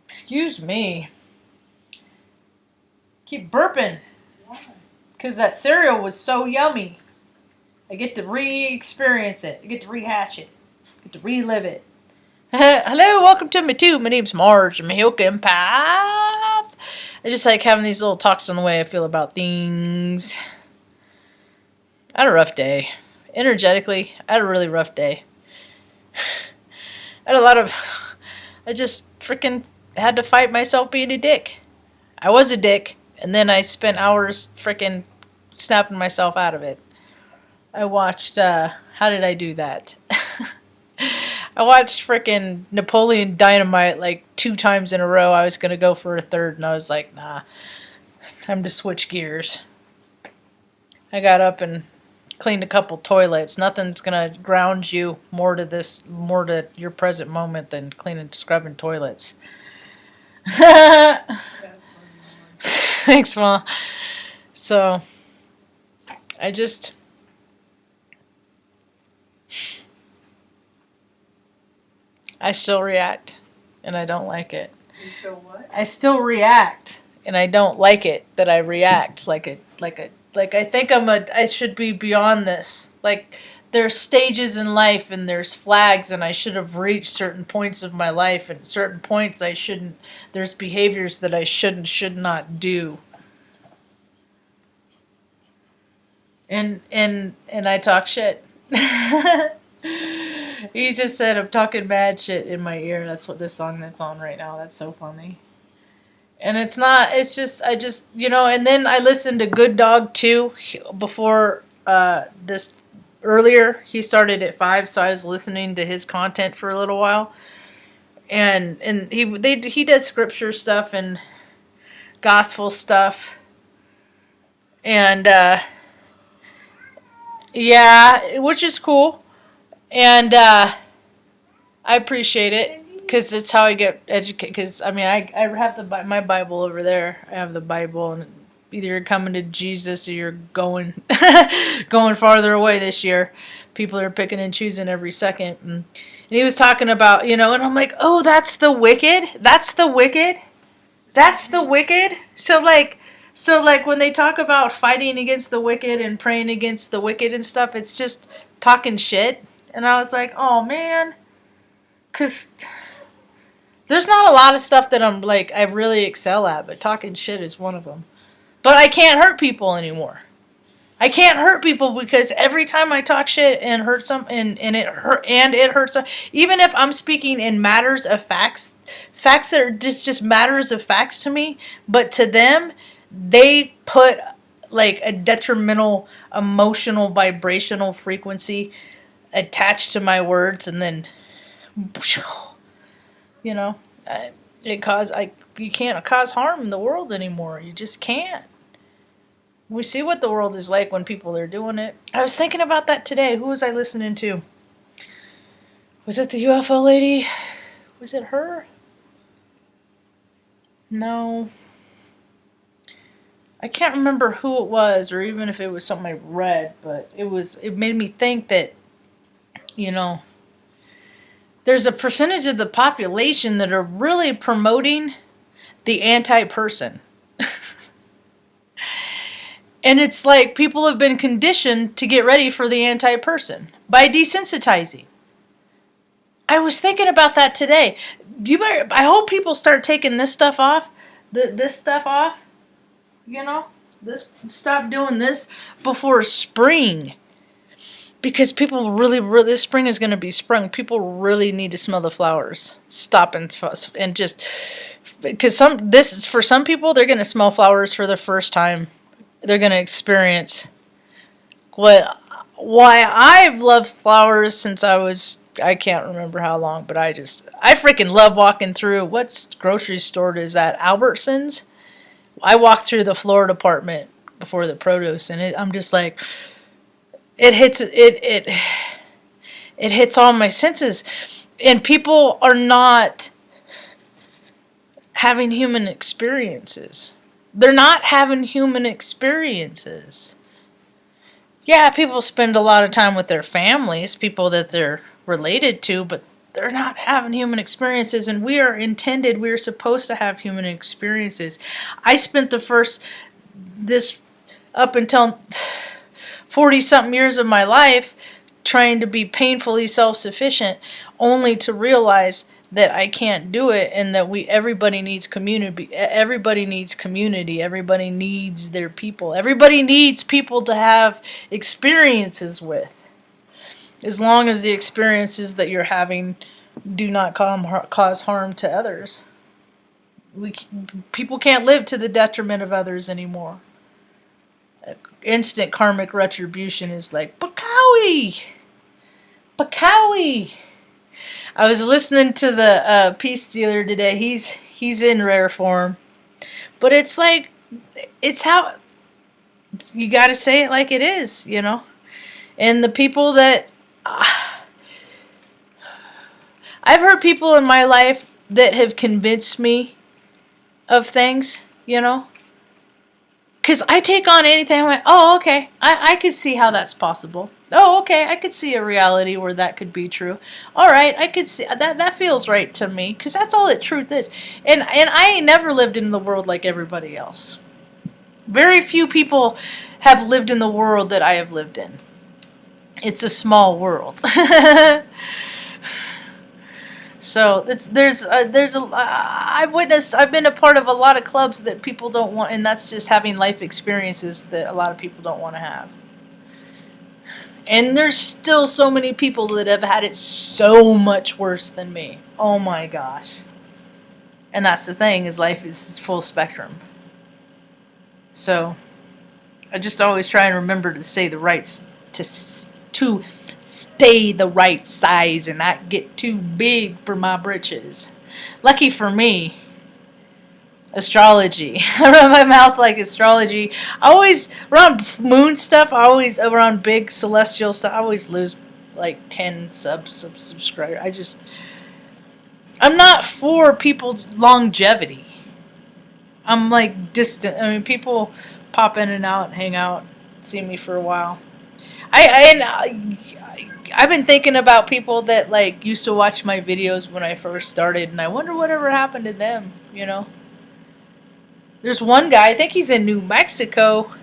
Excuse me. Keep burping. Because that cereal was so yummy. I get to re-experience it. I get to rehash it. I get to relive it. Hello, welcome to my tube. My name's Marge. I'm a Hilk Empath. I just like having these little talks on the way I feel about things. I had a rough day. Energetically, I had a really rough day. I just freaking had to fight myself being a dick. I was a dick, and then I spent hours freaking snapping myself out of it. I watched, how did I do that? I watched freaking Napoleon Dynamite like 2 times in a row. I was going to go for a third, and I was like, nah, time to switch gears. I got up and cleaned a couple toilets. Nothing's going to ground you more to your present moment than scrubbing toilets. Thanks, Ma. So, I still react, and I don't like it. You still what? I still react, and I don't like it that I react like I think I should be beyond this. Like, there's stages in life, and there's flags, and I should have reached certain points of my life, and certain points I shouldn't. There's behaviors that I should not do. And I talk shit. He just said I'm talking mad shit in my ear. That's what this song that's on right now. That's so funny. And it's not, it's just, and then I listened to Good Dog 2 before this, earlier. He started at 5, so I was listening to his content for a little while. And he does scripture stuff and gospel stuff. And, yeah, which is cool. And I appreciate it because it's how I get educated. Because I have my Bible over there. I have the Bible, and either you're coming to Jesus or you're going farther away this year. People are picking and choosing every second. And he was talking about, and I'm like, oh, that's the wicked. That's the wicked. That's the wicked. So like when they talk about fighting against the wicked and praying against the wicked and stuff, it's just talking shit. And I was like, oh, man. Because there's not a lot of stuff that I really excel at, but talking shit is one of them. But I can't hurt people anymore. I can't hurt people because every time I talk shit and hurt it hurts some, even if I'm speaking in matters of facts that are just matters of facts to me, but to them, they put like a detrimental emotional vibrational frequency attached to my words, and then you can't cause harm in the world anymore. You just can't. We see what the world is like when people are doing it. I was thinking about that today. Who was I listening to? Was it the UFO lady? Was it her? No. I can't remember who it was, or even if it was something I read, but it made me think that, there's a percentage of the population that are really promoting the anti-person. And it's like people have been conditioned to get ready for the anti-person by desensitizing. I was thinking about that today. I hope people start taking this stuff off. This stuff off. Stop doing this before spring. Because people really, this spring is going to be sprung. People really need to smell the flowers. Stop and just, because for some people, they're going to smell flowers for the first time. They're going to experience why I've loved flowers since I can't remember how long, but I freaking love walking through, what grocery store is that? Albertsons? I walked through the floral department before the produce, and I'm just like, it hits all my senses, and people are not having human experiences. They're not having human experiences. Yeah, people spend a lot of time with their families, people that they're related to, but they're not having human experiences, and we're supposed to have human experiences. I spent this up until 40 something years of my life trying to be painfully self-sufficient, only to realize that I can't do it, and that everybody needs community. Everybody needs community. Everybody needs their people. Everybody needs people to have experiences with. As long as the experiences that you're having do not cause harm to others. People can't live to the detriment of others anymore. Instant karmic retribution is like, Bakawi! Bakawi! I was listening to the Peace Dealer today. He's in rare form. But it's like, it's how, you gotta say it like it is, you know? And the people that, I've heard people in my life that have convinced me of things, you know? Because I take on anything, I'm like, oh, okay, I could see how that's possible. Oh, okay, I could see a reality where that could be true. All right, I could see, that feels right to me, because that's all that truth is. And I ain't never lived in the world like everybody else. Very few people have lived in the world that I have lived in. It's a small world. So I've been a part of a lot of clubs that people don't want, and that's just having life experiences that a lot of people don't want to have. And there's still so many people that have had it so much worse than me. Oh my gosh. And that's the thing, is life is full spectrum. So I just always try and remember to say the right, to stay the right size and not get too big for my britches. Lucky for me, astrology. I run my mouth like astrology. I always, around moon stuff, around big celestial stuff, I always lose like 10 subscribers. I'm not for people's longevity. I'm like distant. I mean, people pop in and out, hang out, see me for a while. I've been thinking about people that like used to watch my videos when I first started, and I wonder whatever happened to them, you know. There's one guy, I think he's in New Mexico,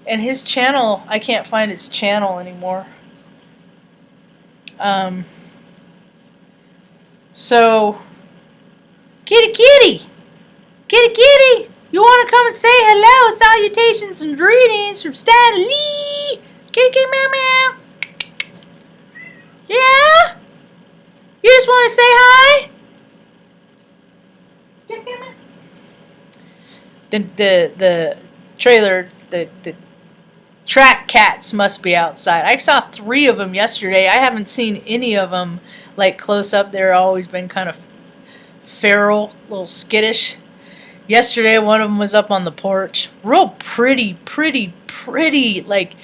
and his channel, I can't find his channel anymore. So, kitty, you want to come and say hello, salutations and greetings from Stan Lee? Kitty, meow, meow. Yeah? You just want to say hi? The trailer, the track cats must be outside. I saw 3 of them yesterday. I haven't seen any of them like close up. They're always been kind of feral, a little skittish. Yesterday, one of them was up on the porch. Real pretty, like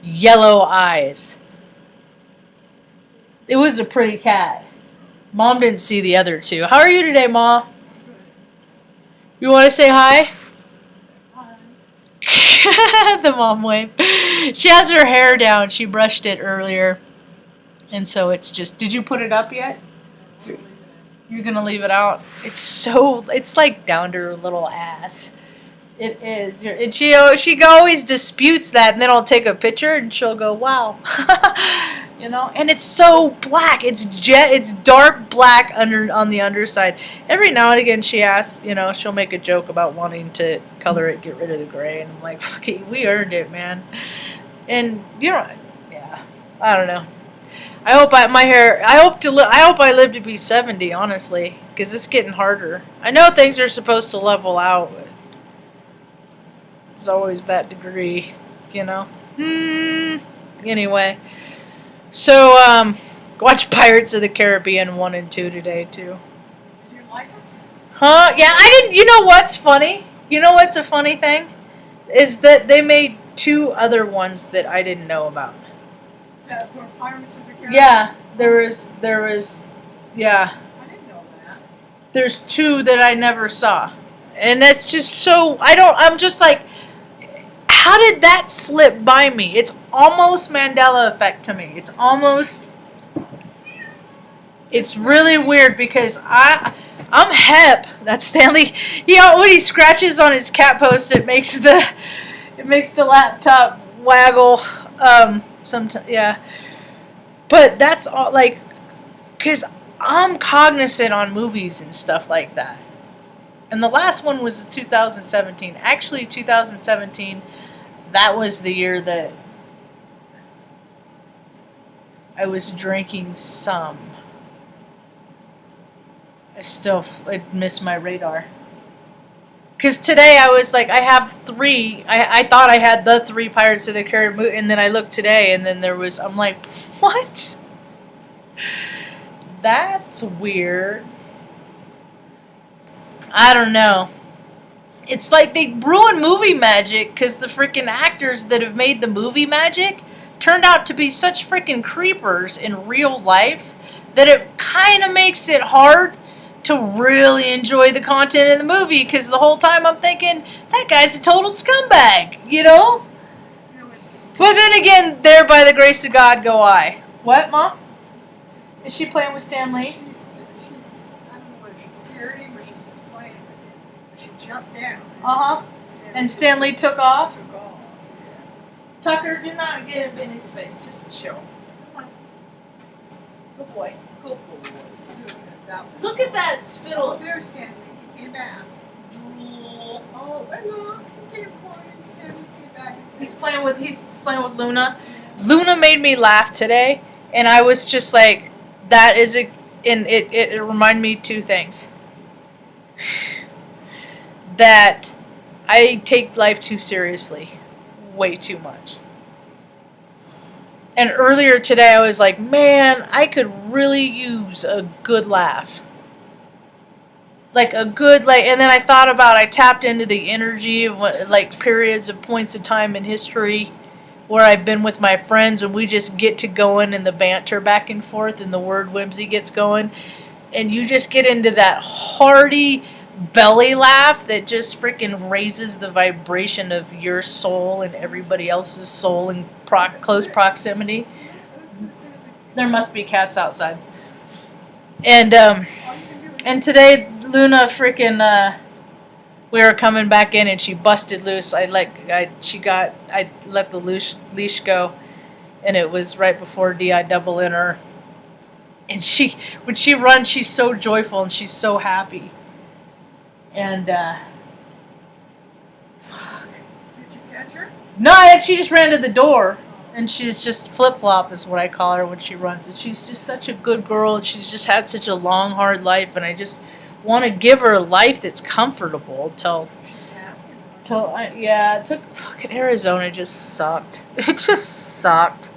yellow eyes. It was a pretty cat. Mom didn't see the other 2. How are you today, Ma? You want to say hi? Hi. The mom wave. She has her hair down. She brushed it earlier. And so it's just... Did you put it up yet? You're going to leave it out? It's like down to her little ass. It is. And she always disputes that, and then I'll take a picture and she'll go, wow. You know, and it's so black. It's dark black on the underside. Every now and again she asks, you know, she'll make a joke about wanting to color it, get rid of the gray, and I'm like, fuck it, we earned it, man. And you know, yeah, I don't know. I hope I live to be 70, honestly, because it's getting harder. I know things are supposed to level out, but there's always that degree, you know. Anyway. So, watch Pirates of the Caribbean 1 and 2 today, too. Did you like them? Huh? Yeah, I didn't. You know what's funny? You know what's a funny thing? Is that they made 2 other ones that I didn't know about. That were Pirates of the Caribbean? Yeah, there was, yeah. I didn't know that. There's 2 that I never saw. And that's just so, I'm just like, how did that slip by me? It's almost Mandela effect to me. It's almost It's really weird because I'm hep. That's Stanley. When he scratches on his cat post, it makes the laptop waggle. Sometimes, yeah. But that's all, like, because I'm cognizant on movies and stuff like that. And the last one was 2017. Actually, 2017, that was the year that I was drinking some. It missed my radar. Because today I was like, I have 3. I thought I had the 3 Pirates of the Caribbean, and then I looked today, and then I'm like, what? That's weird. I don't know. It's like they ruin movie magic because the freaking actors that have made the movie magic turned out to be such freaking creepers in real life that it kind of makes it hard to really enjoy the content in the movie because the whole time I'm thinking, that guy's a total scumbag, you know? But then again, there by the grace of God go I. What, Mom? Is she playing with Stan Lee? She's I don't know whether she's scared him or she's just playing with him. But she jumped down. Uh-huh. And Stan Lee took off? Took off, yeah. Tucker, do not get him in his face. Just chill. Come on. Good boy. Good boy. Look at that spittle. Oh, there's Stanley. He came back. Drool. Oh, and look, he came Stanley came back and said, He's playing with Luna. Luna made me laugh today, and I was just like, that is a, and it reminded me 2 things. That I take life too seriously. Way too much. And earlier today I was like, man, I could really use a good laugh. Like a good, and then I tapped into the energy of periods of points of time in history where I've been with my friends and we just get to going and the banter back and forth and the word whimsy gets going. And you just get into that hearty belly laugh that just freaking raises the vibration of your soul and everybody else's soul in close proximity. There must be cats outside. And today Luna freaking we were coming back in and she busted loose. I let the leash go, and it was right before DI double in her. And when she runs, she's so joyful and she's so happy. And did you catch her? no, she just ran to the door. And she's just flip-flop is what I call her when she runs. And she's just such a good girl, and she's just had such a long, hard life. And I just want to give her a life that's comfortable till it took fucking Arizona just sucked. It just sucked.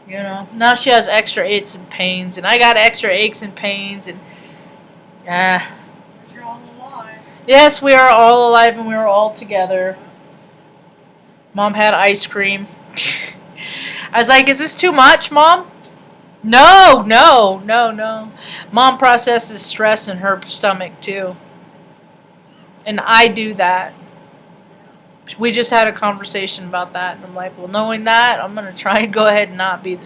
You know. Now she has extra aches and pains, and I got extra aches and pains, and But you're all alive. yes, we are all alive and we are all together. Mom had ice cream. I was like, is this too much, Mom? No. Mom processes stress in her stomach, too. And I do that. We just had a conversation about that. And I'm like, well, knowing that, I'm going to try and go ahead and not be the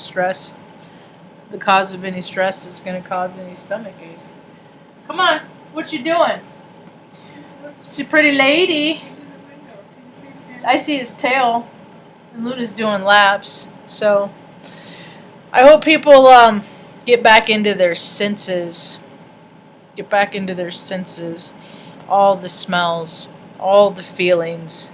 cause of any stress that's going to cause any stomach ache. Come on. What you doing? She's a pretty lady. He's in the window. Can you see Stanley? I see his tail. And Luna's doing laps. So I hope people get back into their senses. Get back into their senses. All the smells, all the feelings.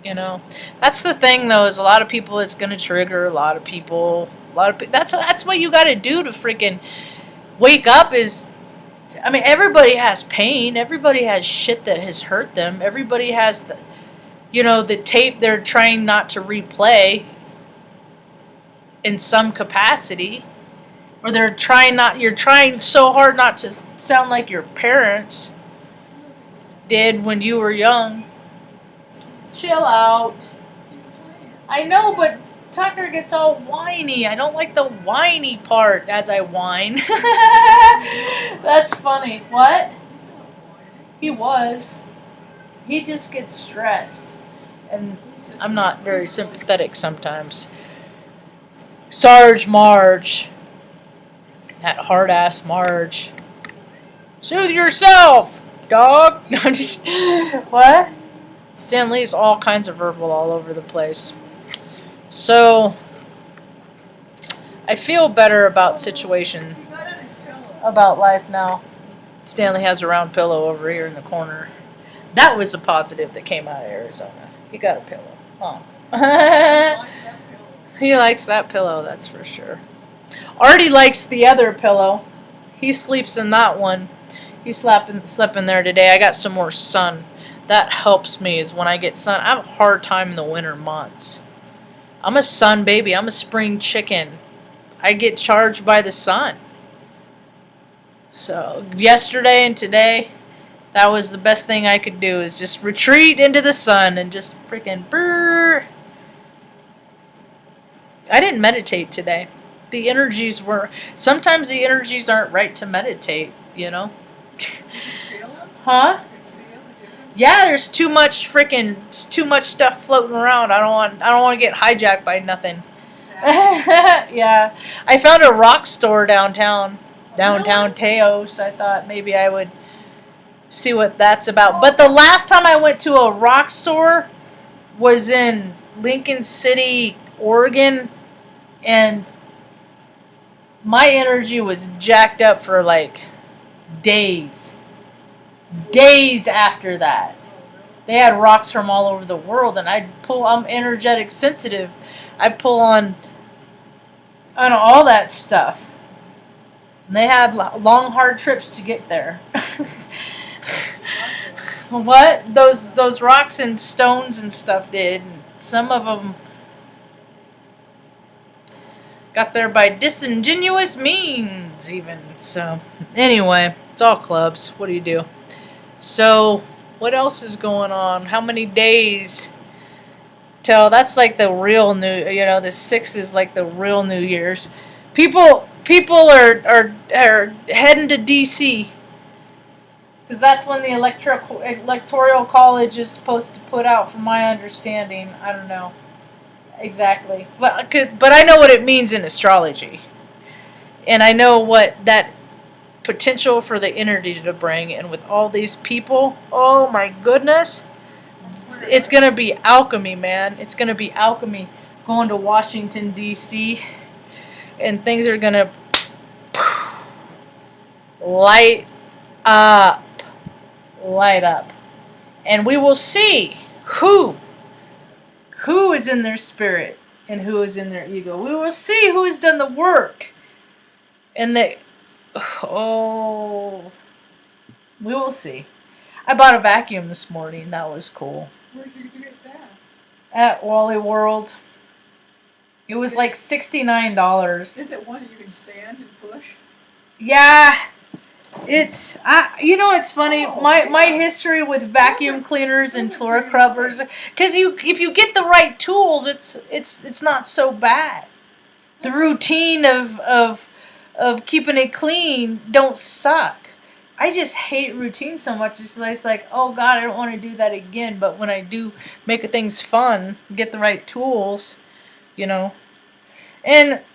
You know, that's the thing though. Is a lot of people. It's gonna trigger a lot of people. That's what you got to do to freaking wake up. Everybody has pain. Everybody has shit that has hurt them. Everybody has the tape they're trying not to replay in some capacity, or you're trying so hard not to sound like your parents did when you were young. Chill out. He's playing. I know, but Tucker gets all whiny. I don't like the whiny part as I whine. That's funny. What? He's not whining. He was. He just gets stressed. And I'm not very sympathetic sometimes. Marge. That hard-ass Marge. Soothe yourself, dog! No, I'm just... What? Stan Lee's all kinds of verbal all over the place. So, I feel better about situation, He got on his pillow. about life now. Stanley has a round pillow over here in the corner. That was a positive that came out of Arizona. He got a pillow. Oh. He likes that pillow. He likes that pillow, that's for sure. Artie likes the other pillow. He sleeps in that one. He slept in there today. I got some more sun. That helps me is when I get sun. I have a hard time in the winter months. I'm a sun baby. I'm a spring chicken. I get charged by the sun. So yesterday and today, that was the best thing I could do is just retreat into the sun and just freaking brrr. I didn't meditate today. The energies were... Sometimes the energies aren't right to meditate, you know? You can feel him? Huh? You can feel the difference? Yeah, there's too much stuff floating around. I don't want to get hijacked by nothing. Yeah. I found a rock store downtown Teos. I thought maybe I would see what that's about. But the last time I went to a rock store was in Lincoln City, Oregon, and my energy was jacked up for like days. Days after that. They had rocks from all over the world, and I'm energetic sensitive. I pull on all that stuff. And they had long, hard trips to get there. What? Those rocks and stones and stuff did. Some of them got there by disingenuous means, even. So, anyway, it's all clubs. What do you do? So, what else is going on? How many days till that's like the real new, the 6th is like the real New Year's. People are heading to DC because that's when the electoral college is supposed to put out, from my understanding. I don't know exactly, but I know what it means in astrology, and I know what that potential for the energy to bring, and with all these people, oh my goodness, it's gonna be alchemy, man. It's gonna be alchemy going to Washington DC, and things are gonna light up, and we will see who is in their spirit and who is in their ego. We will see who has done the work, and we will see. I bought a vacuum this morning. That was cool. Where'd you get that? At Wally World. It was like $69. Is it one you can stand and push? Yeah. It's it's funny. My history with vacuum cleaners and floor scrubbers, because if you get the right tools, it's not so bad. The routine of keeping it clean don't suck. I just hate routine so much. It's like, oh God, I don't want to do that again. But when I do make things fun, get the right tools, and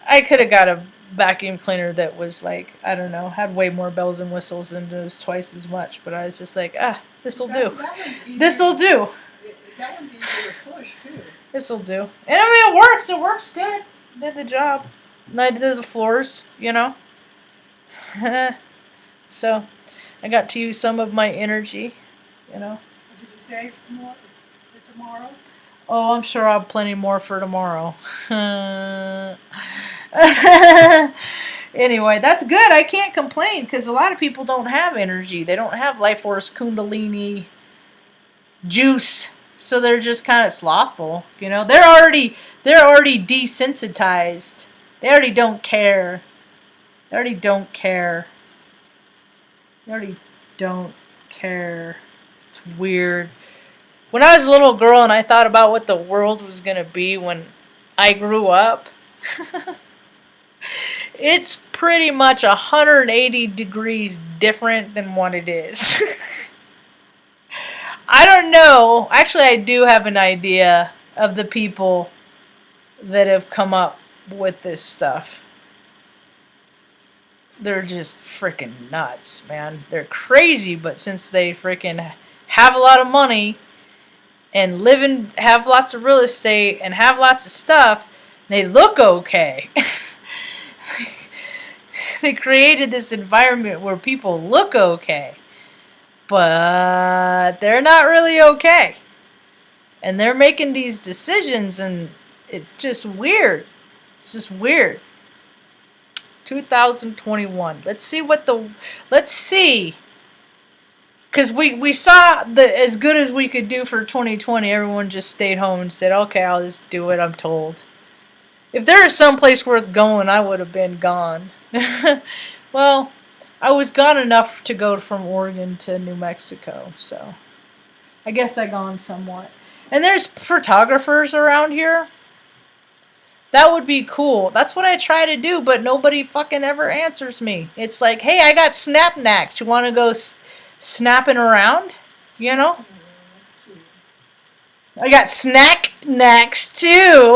I could have got a vacuum cleaner that was like, I don't know, had way more bells and whistles and it was twice as much. But I was just like, this'll do. This'll do. That one's easier to push too. This'll do. And I mean, it works. It works good. Did the job. And I did the floors, So, I got to use some of my energy, Did you save some more for tomorrow? Oh, I'm sure I'll have plenty more for tomorrow. Anyway, that's good. I can't complain because a lot of people don't have energy. They don't have life force, kundalini, juice. So they're just kind of slothful. They're already desensitized. They already don't care. They already don't care. It's weird. When I was a little girl and I thought about what the world was going to be when I grew up, it's pretty much 180 degrees different than what it is. I don't know. Actually, I do have an idea of the people that have come up with this stuff. they're just freaking nuts, man. They're crazy, but since they freaking have a lot of money and have lots of real estate and have lots of stuff, they look okay. They created this environment where people look okay, but they're not really okay. And they're making these decisions, and it's just weird. It's just weird. 2021. Let's see. Because we saw as good as we could do for 2020. Everyone just stayed home and said, okay, I'll just do what I'm told. If there was someplace worth going, I would have been gone. Well, I was gone enough to go from Oregon to New Mexico, so I guess I gone somewhat. And there's photographers around here. That would be cool. That's what I try to do, but nobody fucking ever answers me. It's like, hey, I got snap knacks. You want to go snapping around? You know? I got snack knacks too.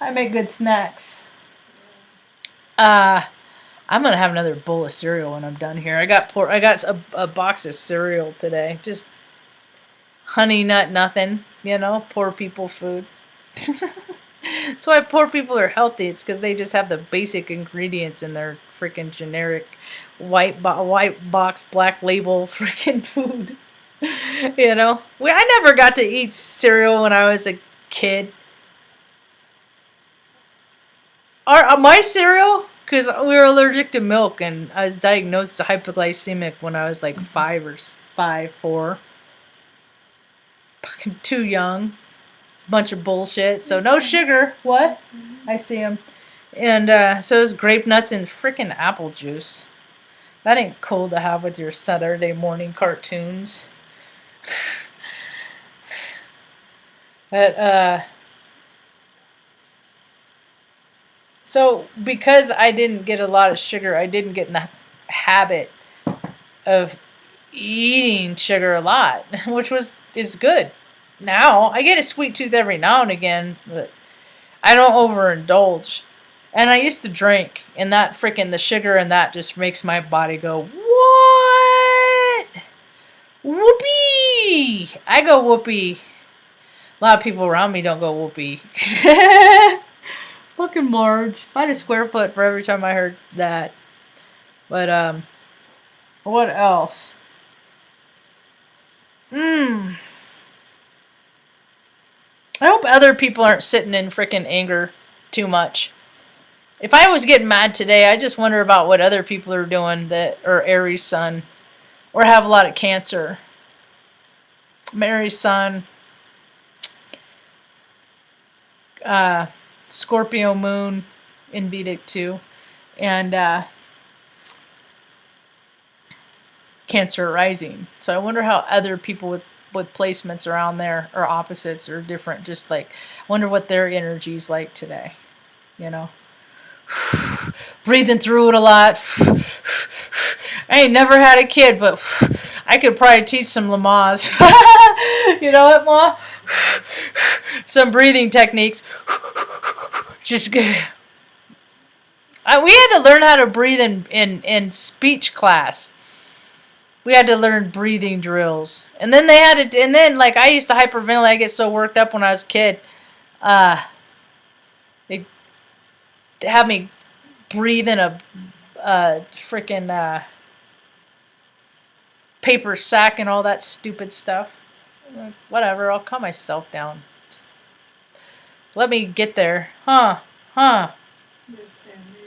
I make good snacks. I'm gonna have another bowl of cereal when I'm done here. I got a box of cereal today. Just honey nut nothing. You know, poor people food. That's why poor people are healthy. It's because they just have the basic ingredients in their freaking generic white box black label freaking food. You know, I never got to eat cereal when I was a kid. My cereal, because we were allergic to milk, and I was diagnosed hypoglycemic when I was like 4. Fucking too young. Bunch of bullshit. So no sugar. What? I see him. And so it's grape nuts and freaking apple juice. That ain't cool to have with your Saturday morning cartoons. But so because I didn't get a lot of sugar, I didn't get in the habit of eating sugar a lot, which is good. Now I get a sweet tooth every now and again, but I don't overindulge. And I used to drink, and the sugar and that just makes my body go, what? Whoopee! I go whoopee. A lot of people around me don't go whoopee. Fucking Marge. I had a square foot for every time I heard that. But what else? I hope other people aren't sitting in freaking anger too much. If I was getting mad today, I just wonder about what other people are doing that are Aries sun or have a lot of Cancer. Mary's sun, Scorpio moon in Vedic too, and Cancer rising. So I wonder how other people with placements around there or opposites or different, just like I wonder what their energy's like today, you know. Breathing through it a lot. I ain't never had a kid, but I could probably teach some Lamaze. You know what, Ma? Some breathing techniques. Just good. We had to learn how to breathe in speech class. We had to learn breathing drills. And then like I used to hyperventilate. I get so worked up when I was a kid. They have me breathe in a freaking paper sack and all that stupid stuff. Whatever, I'll calm myself down. Let me get there. Huh.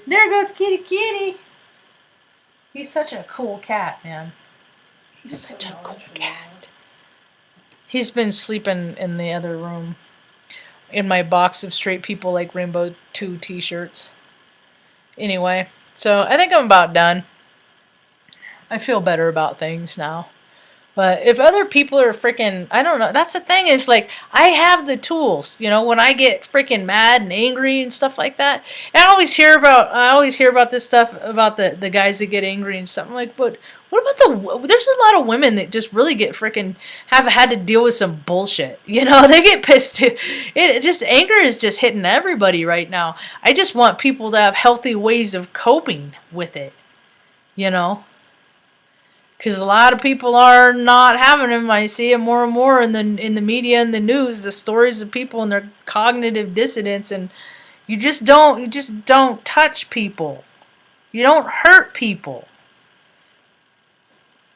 There goes Kitty. He's such a cool cat, man. He's such a cool cat. He's been sleeping in the other room. In my box of Straight People Like Rainbow 2 t-shirts. Anyway, so I think I'm about done. I feel better about things now. But if other people are freaking, I don't know. That's the thing is like, I have the tools, you know, when I get freaking mad and angry and stuff like that. And I always hear about this stuff about the guys that get angry and stuff. I'm like, but What about there's a lot of women that just really get freaking have had to deal with some bullshit. You know, they get pissed too. Anger is just hitting everybody right now. I just want people to have healthy ways of coping with it. You know, because a lot of people are not having them. I see it more and more in the media and the news. The stories of people and their cognitive dissonance, and you just don't touch people. You don't hurt people.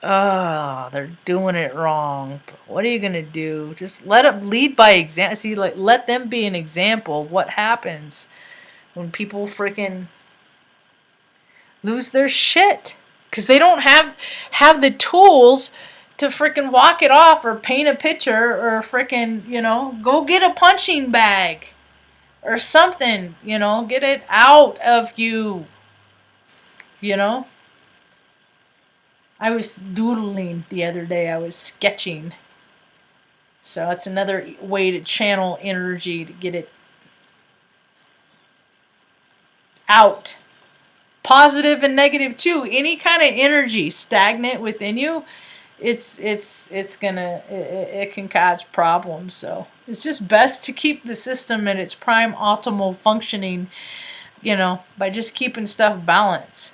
Oh, they're doing it wrong. What are you gonna do? Just let them lead by example. See, like, let them be an example of what happens when people freaking lose their shit because they don't have the tools to freaking walk it off or paint a picture or freaking go get a punching bag or something. Get it out of you. I was doodling the other day. I was sketching. So that's another way to channel energy to get it out. Positive and negative too. Any kind of energy stagnant within you, it can cause problems. So it's just best to keep the system at its prime optimal functioning, by just keeping stuff balanced.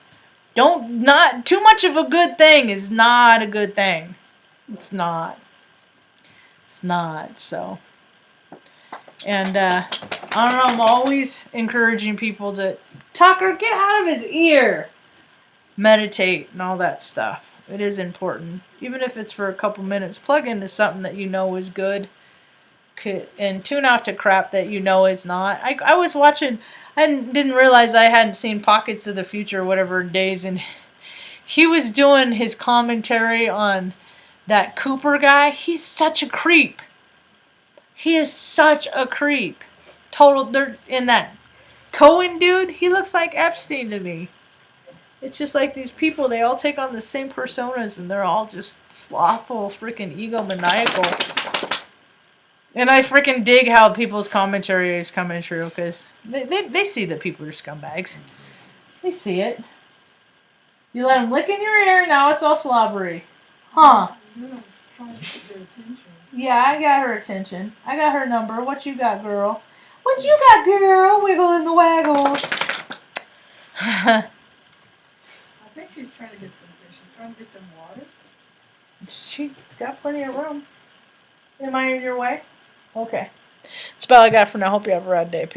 Not too much of a good thing is not a good thing. It's not. So, and I don't know. I'm always encouraging people to Tucker, get out of his ear. Meditate and all that stuff. It is important, even if it's for a couple minutes. Plug into something that you know is good, and tune out to crap that you know is not. I was watching. I didn't realize I hadn't seen Pockets of the Future, whatever days, and he was doing his commentary on that Cooper guy. He's such a creep. He is such a creep. They're in that Cohen dude. He looks like Epstein to me. It's just like these people. They all take on the same personas, and they're all just slothful, freaking egomaniacal. And I freaking dig how people's commentary is coming true, because they see that people are scumbags. They see it. You let them lick in your ear, now it's all slobbery. Huh? I was trying to get their attention. Yeah, I got her attention. I got her number. What you got, girl? What you got, girl? Wiggling the waggles. I think she's trying to get some fish. She's trying to get some water. She's got plenty of room. Am I in your way? Okay. That's about all I got for now. Hope you have a rad day. Peace.